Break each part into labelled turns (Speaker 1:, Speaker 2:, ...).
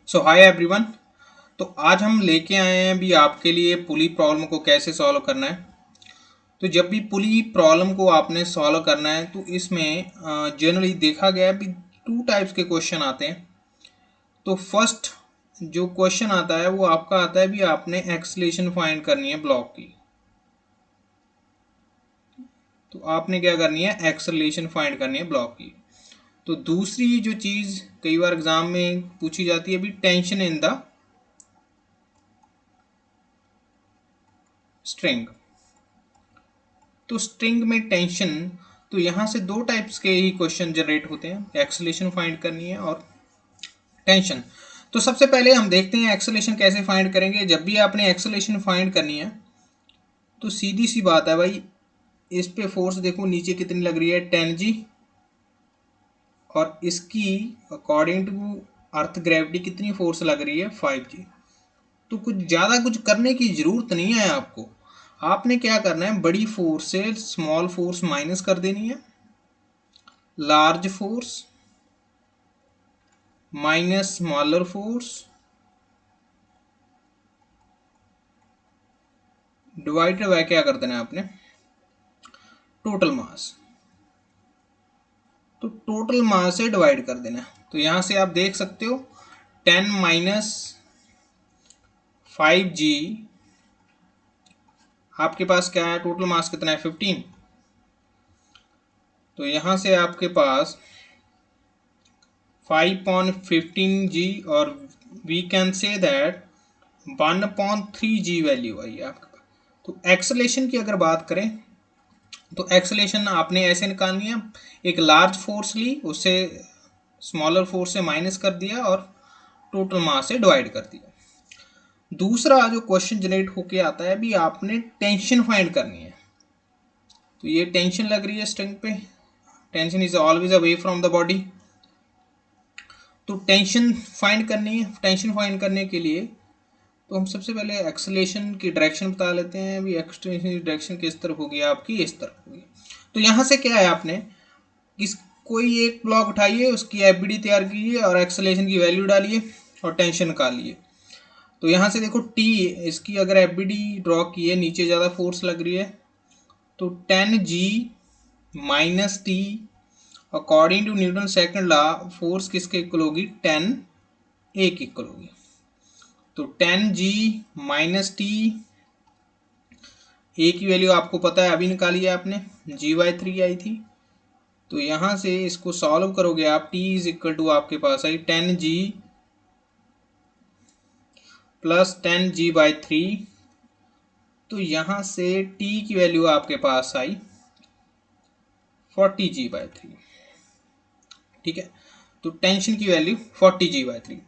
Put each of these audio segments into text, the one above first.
Speaker 1: सो hi everyone. तो आज हम लेके आए हैं भी आपके लिए पुली प्रॉब्लम को कैसे सॉल्व करना है। तो जब भी पुली प्रॉब्लम को आपने सॉल्व करना है तो इसमें जनरली देखा गया है भी टू टाइप्स के क्वेश्चन आते हैं। तो फर्स्ट जो क्वेश्चन आता है वो आपका आता है भी आपने एक्सेलेरेशन फाइंड करनी है ब्लॉक की। तो आपने क्या करनी है, एक्सेलेरेशन फाइंड करनी है ब्लॉक की। तो दूसरी जो चीज़ कई बार एग्जाम में पूछी जाती है भी टेंशन इन द स्ट्रिंग। तो स्ट्रिंग में टेंशन, तो यहाँ से दो टाइप्स के ही क्वेश्चन जनरेट होते हैं, एक्सेलेरेशन फाइंड करनी है और टेंशन। तो सबसे पहले हम देखते हैं एक्सेलेरेशन कैसे फाइंड करेंगे। जब भी आपने एक्सेलेरेशन फाइंड करनी है तो सीधी सी बात है भाई, इस पे फोर्स देखो नीचे कितनी लग रही है 10G, और इसकी अकॉर्डिंग टू अर्थ ग्रेविटी कितनी फोर्स लग रही है 5G। तो कुछ ज़्यादा कुछ करने की ज़रूरत नहीं है आपको। आपने क्या करना है, बड़ी फोर्स से स्मॉल फोर्स माइनस कर देनी है, large force minus smaller force divided by क्या कर देना है आपने, टोटल मास। तो टोटल मास से डिवाइड कर देना है। तो यहां से आप देख सकते हो 10 माइनस 5G, आपके पास क्या है, टोटल मास कितना है 15। तो यहां से आपके पास 5/15G, और we can say that 1/3G value आई है आपके पास। तो एक्सेलेरेशन की अगर बात करें तो एक्सेलेरेशन आपने ऐसे निकालनी है, एक लार्ज फोर्स ली, उससे स्मॉलर फोर्स से माइनस कर दिया और टोटल मास से डिवाइड कर दिया। दूसरा जो क्वेश्चन जनरेट होके आता है भी आपने टेंशन फाइंड करनी है। तो ये टेंशन लग रही है स्ट्रिंग पे, tension is always away from the body. तो टेंशन फाइंड करनी है। टेंशन फाइंड करने के लिए तो हम सबसे पहले एक्सेलेरेशन की डायरेक्शन बता लेते हैं। भी एक्सेलेरेशन की डायरेक्शन किस तरफ होगी आपकी, इस तरफ होगी। तो यहाँ से क्या है, आपने इस कोई एक ब्लॉक उठाइए, उसकी एफबीडी तैयार कीजिए और एक्सेलेरेशन की वैल्यू डालिए और टेंशन निकालिए। तो यहाँ से देखो टी, इसकी अगर एफबीडी ड्रॉ की है, नीचे ज़्यादा फोर्स लग रही है, तो 10G minus T according to Newton second law force किसके इक्वल होगी, 10A के इक्वल होगी। तो 10G माइनस टी, ए की वैल्यू आपको पता है, अभी निकाली है आपने, G/3 आई थी। तो यहाँ से इसको सॉल्व करोगे आप, T इज इक्वल टू आपके पास आई 10G प्लस 10G/3। तो यहाँ से T की वैल्यू आपके पास आई 40G/3। ठीक है, तो टेंशन की वैल्यू 40G/3।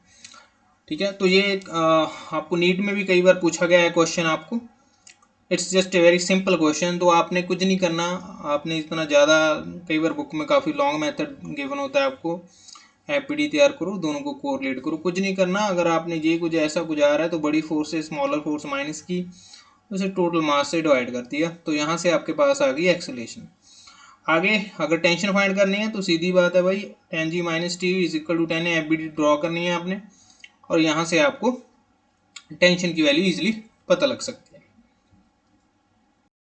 Speaker 1: ठीक है, तो ये आपको नीट में भी कई बार पूछा गया है क्वेश्चन आपको। It's just a very simple question. तो आपने कुछ नहीं करना, आपने इतना ज़्यादा, कई बार बुक में काफ़ी लॉन्ग मेथड गिवन होता है आपको, एपीडी तैयार करो, दोनों को कोरिलेट करो, कुछ नहीं करना। अगर आपने ये कुछ ऐसा कुछ आ रहा है तो बड़ी फोर्स से स्मॉलर फोर्स माइनस की, उसे टोटल मास से डिवाइड कर दिया, तो यहाँ से आपके पास आ गई एक्सेलेरेशन। आगे अगर टेंशन फाइंड करनी है तो सीधी बात है भाई, 10G minus T is equal to 10 FBD draw करनी है आपने, और यहाँ से आपको टेंशन की वैल्यू इजिली पता लग सकती है।